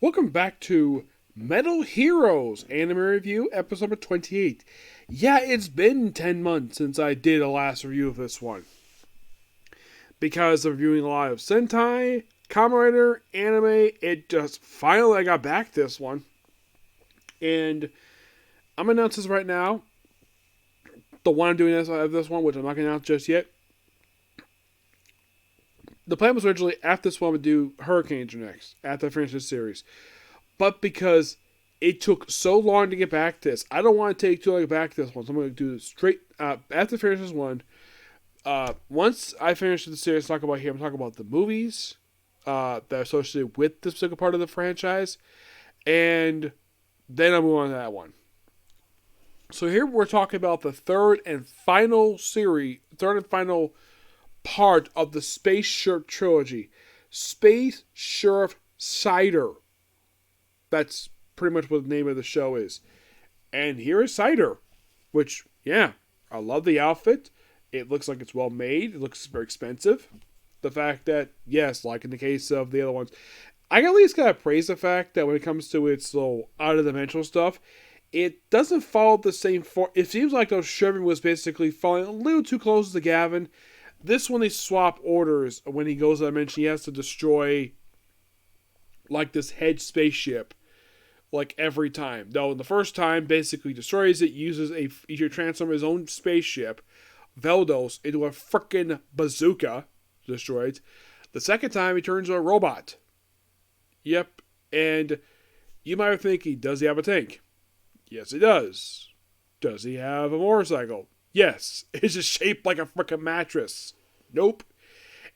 Welcome back to Metal Heroes Anime Review, episode number 28. Yeah, it's been 10 months since I did a last review of this one. Because of reviewing a lot of Sentai, Kamen Rider, anime, it just finally I got back this one. And I'm going to announce this right now. The one I'm doing this one, which I'm not going to announce just yet. The plan was originally after this one I would do Hurricanes next, after I finish this series. But because it took so long to get back to this, I don't want to take too long to get back to this one. So I'm going to do this straight after I finish this one. Once I finish the series, I'm talking about the movies that are associated with this particular part of the franchise, and then I'll move on to that one. So here we're talking about the third and final part of the Space Sheriff trilogy, Space Sheriff Shaider. That's pretty much what the name of the show is. And here is Shaider, which, yeah, I love the outfit. It looks like it's well made. It looks very expensive. The fact that, yes, like in the case of the other ones, I at least gotta praise the fact that when it comes to its little out-of-dimensional stuff, it doesn't follow the same form. It seems like though Sherman was basically following a little too close to Gavin. This one, they swap orders. When he goes to the dimension, he has to destroy like this hedge spaceship like every time. Though in the first time, basically destroys it, he transforms his own spaceship, Veldos, into a frickin' bazooka, destroyed. The second time, he turns into a robot. Yep, and you might be thinking, does he have a tank? Yes, he does. Does he have a motorcycle? Yes. It's just shaped like a frickin' mattress. Nope.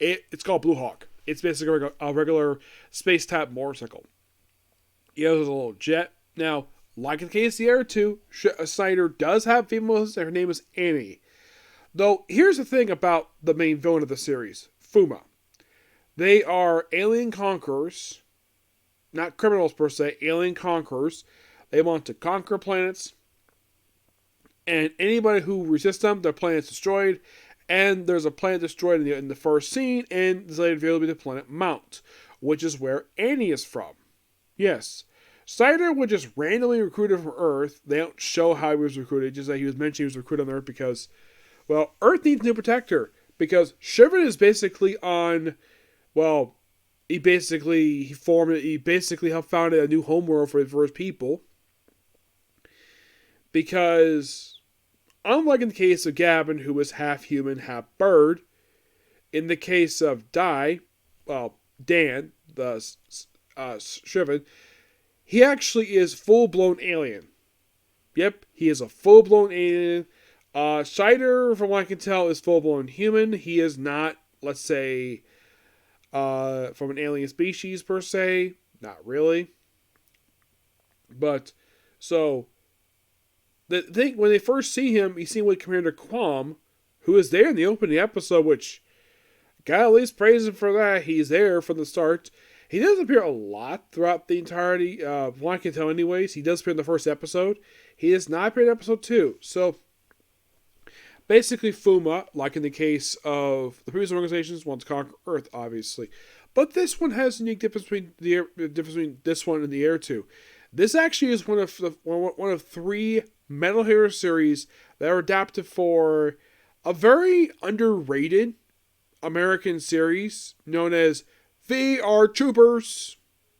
It's called Blue Hawk. It's basically a regular space-type motorcycle. He has a little jet. Now, like in the case of the Air 2, Shaider does have females. Her name is Annie. Though, here's the thing about the main villain of the series, Fuma. They are alien conquerors. Not criminals per se, alien conquerors. They want to conquer planets. And anybody who resists them, their planet's destroyed. And there's a planet destroyed in the first scene, and this later revealed to be the planet Mount, which is where Annie is from. Yes. Shaider was just randomly recruited from Earth. They don't show how he was recruited, just that he was mentioned he was recruited on Earth because, well, Earth needs a new protector. Because Shivan is basically on, well, he basically helped found a new homeworld for his people. Because, unlike in the case of Gavin, who was half human, half bird, in the case of Dan, the Shivan, he actually is full-blown alien. Yep, he is a full-blown alien. Shaider, from what I can tell, is full-blown human. He is not, let's say, from an alien species, per se. Not really. But, so, the thing, when they first see him, you see him with Commander Quam, who is there in the opening episode, which, gotta at least praise him for that. He's there from the start. He does appear a lot throughout the entirety, from what I can tell anyways. He does appear in the first episode. He does not appear in episode 2. So, basically Fuma, like in the case of the previous organizations, wants to conquer Earth, obviously. But this one has a unique difference between this one and the Air 2. This actually is one of 3 Metal Hero series that are adapted for a very underrated American series known as VR Troopers.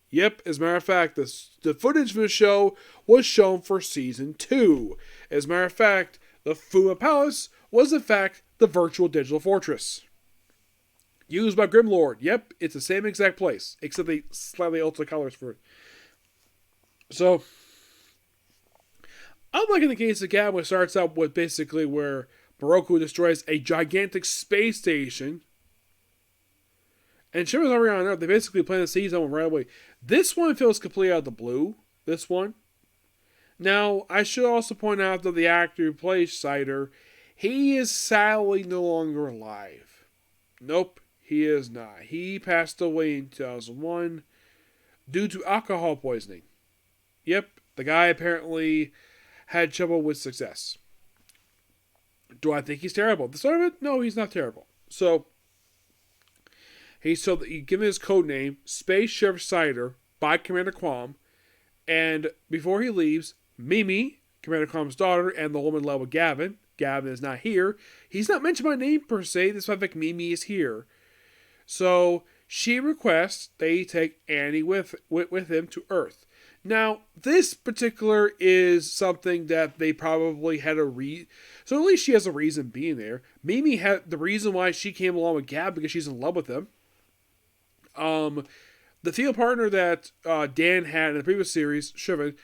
Yep, as a matter of fact, the footage from the show was shown for season 2. As a matter of fact, the Fuma Palace was in fact the virtual digital fortress used by Grimlord. Yep, it's the same exact place, except they slightly alter the colors for it. So, unlike in the case of Gavin, it starts out with basically where Moroku destroys a gigantic space station, and Shimon's already on Earth. They basically plan to seize that one right away. This one feels completely out of the blue. This one. Now, I should also point out that the actor who plays Shaider, he is sadly no longer alive. Nope, he is not. He passed away in 2001 due to alcohol poisoning. Yep, the guy apparently had trouble with success. Do I think he's terrible? The start of it? No, he's not terrible. So, he given his code name, Space Sheriff Shaider, by Commander Quam. And before he leaves, Mimi, Commander Quam's daughter, and the woman in love with Gavin. Gavin is not here. He's not mentioned by name per se. This fact Mimi is here. So she requests they take Annie with him to Earth. Now, this particular is something that they probably had so at least she has a reason being there. Mimi had the reason why she came along with Gab because she's in love with him. The field partner that Dan had in the previous series, Shivan,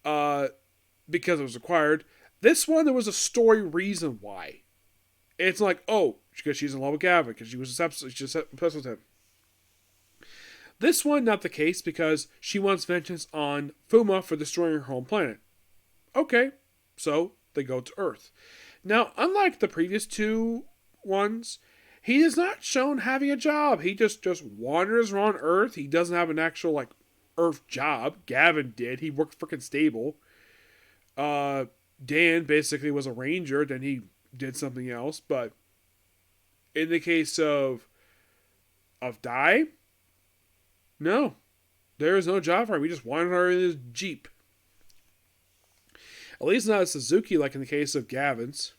because it was required. This one, there was a story reason why. It's like, oh, because she's in love with Gavin, because she was obsessed with him. This one, not the case, because she wants vengeance on Fuma for destroying her home planet. Okay, so they go to Earth. Now, unlike the previous two ones, he is not shown having a job. He just wanders around Earth. He doesn't have an actual, Earth job. Gavin did. He worked freaking stable. Dan basically was a ranger, then he did something else. But in the case of Dai, no. There is no job for him. He just wandered around in his Jeep. At least not a Suzuki like in the case of Gavin's.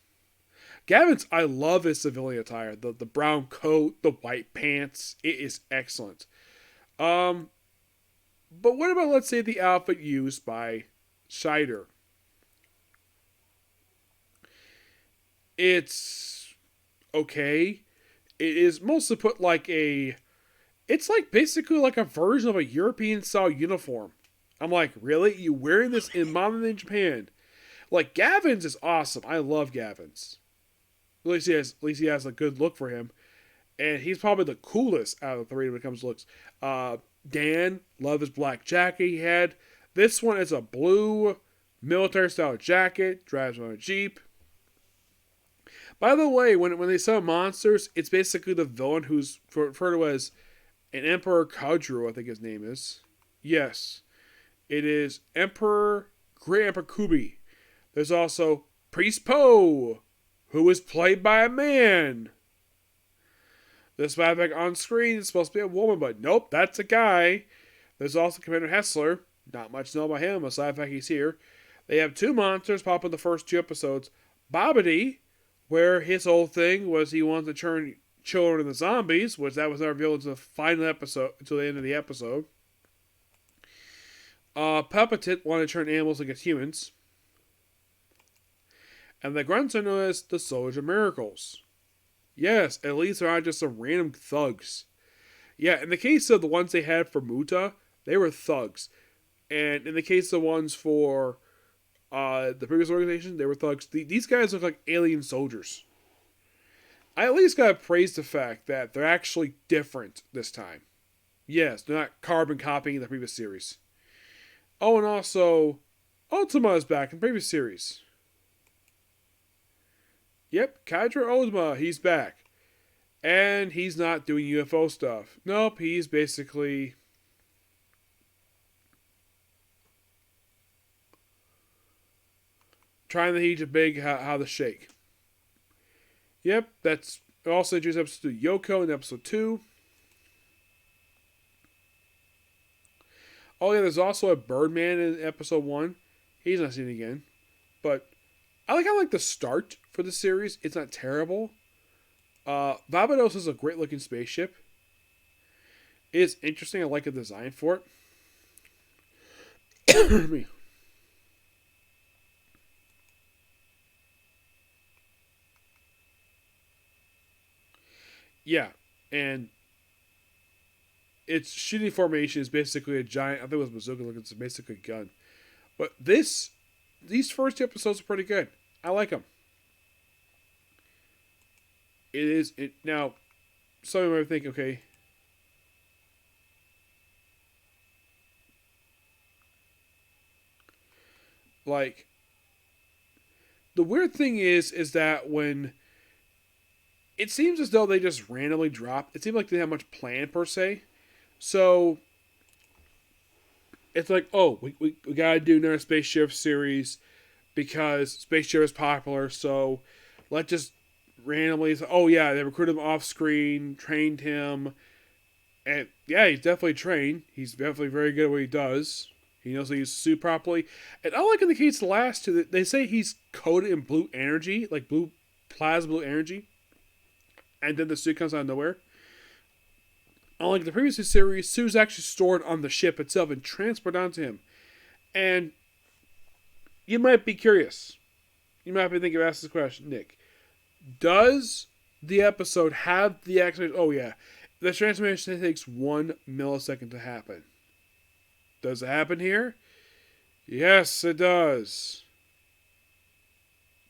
Gavin's, I love his civilian attire. The brown coat, the white pants. It is excellent. But what about, let's say, the outfit used by Shaider? It's okay. It is mostly put it's basically like a version of a European style uniform. I'm like, really? You wearing this in modern day Japan? Gavin's is awesome. I love Gavin's. At least he has a good look for him. And he's probably the coolest out of the three when it comes to looks. Dan, love his black jacket he had. This one is a blue military style jacket. Drives on a Jeep. By the way, when they sell monsters, it's basically the villain who's referred to as an Emperor Kadru, I think his name is. Yes. It is Great Emperor Kubi. There's also Priest Po, who is played by a man. This flashback on screen is supposed to be a woman, but nope, that's a guy. There's also Commander Hessler. Not much to know about him, aside from the fact he's here. They have two monsters pop in the first two episodes. Babidi, where his whole thing was he wanted to turn children into zombies, which that was never revealed until the final episode, until the end of the episode. Puppetit wanted to turn animals against humans. And the grunts are known as the Soldiers of Miracles. Yes, at least they're not just some random thugs. Yeah, in the case of the ones they had for Muta, they were thugs. And in the case of the ones for the previous organization, they were thugs. These guys look like alien soldiers. I at least gotta praise the fact that they're actually different this time. Yes, they're not carbon copying the previous series. Oh, and also, Ultima is back in the previous series. Yep, Kadra Ultima, he's back. And he's not doing UFO stuff. Nope, he's basically trying to teach a big how to shake. Yep, that's also introduced episode 2 Yoko in episode 2. Oh yeah, there's also a Birdman in episode 1. He's not seen again. But I like the start for the series. It's not terrible. Barbados is a great looking spaceship. It's interesting. I like the design for it. Yeah, and its shooting formation is basically a giant. I think it was bazooka looking. It's basically a gun. But these first two episodes are pretty good. I like them. Now, some of you might think, okay, the weird thing is that when it seems as though they just randomly drop, it seems like they didn't have much plan per se. So it's like, oh, we gotta do another Space Sheriff series because Space Sheriff is popular, so let's just randomly say, oh yeah, they recruited him off screen, trained him, And yeah, he's definitely trained. He's definitely very good at what he does. He knows how to use the suit properly. And unlike in the case of the last two, they say he's coated in blue energy, like blue plasma blue energy, and then the suit comes out of nowhere. Unlike the previous series, suit is actually stored on the ship itself and transported onto him. And you might be curious. You might be thinking of asking this question, Nick. Does the episode have the explanation? Oh yeah, the transformation takes 1 millisecond to happen. Does it happen here? Yes, it does.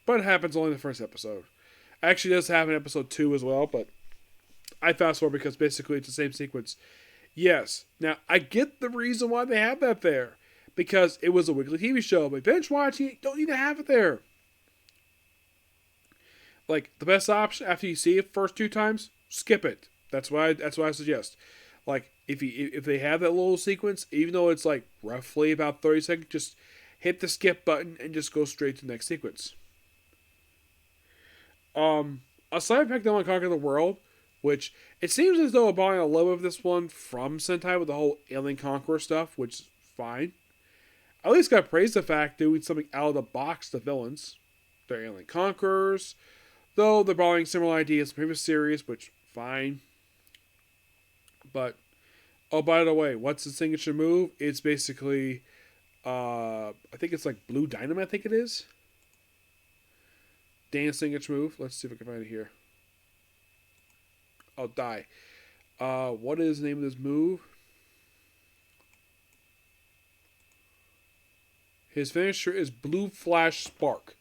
But it happens only in the first episode. Actually, it does happen in episode 2 as well, but I fast forward because basically it's the same sequence. Yes. Now, I get the reason why they have that there. Because it was a weekly TV show, but binge watching, you don't need to have it there. Like, the best option after you see it first 2 times, skip it. That's why I suggest. Like, if they have that little sequence, even though it's like roughly about 30 seconds, just hit the skip button and just go straight to the next sequence. Aside from Pokemon Conquer the World, which it seems as though I'm buying a little of this one from Sentai with the whole Alien Conqueror stuff, which is fine. At least got praise the fact doing something out of the box to villains. They're Alien Conquerors, though they're borrowing similar ideas from previous series, which fine. But oh, by the way, what's the signature move? It's basically, I think it's like Blue Dynamite. I think it is. Dan's signature move. Let's see if I can find it here. I'll die. What is the name of this move? His finisher is Blue Flash Spark.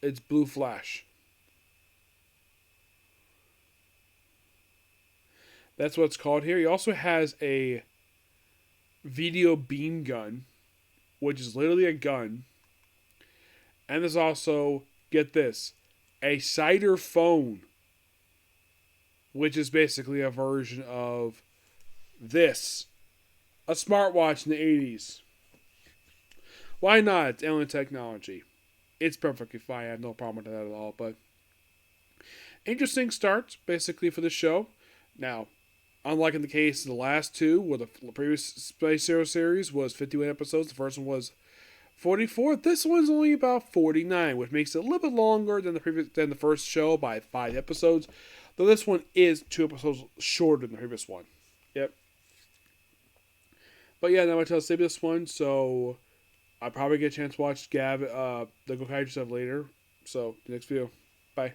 It's Blue Flash. That's what it's called here. He also has a video beam gun, which is literally a gun. And there's also, get this, a Shaider phone, which is basically a version of this. A smartwatch in the 80s. Why not? It's alien technology. It's perfectly fine. I have no problem with that at all. But interesting start, basically, for the show. Now, unlike in the case of the last two, where the previous Space Hero series was 51 episodes, the first one was 44. This one's only about 49, which makes it a little bit longer than the first show by 5 episodes. Though this one is 2 episodes shorter than the previous one. Yep. But yeah, now I'm going to save this one, so I'll probably get a chance to watch the Gokaiger stuff later. So, the next video. Bye.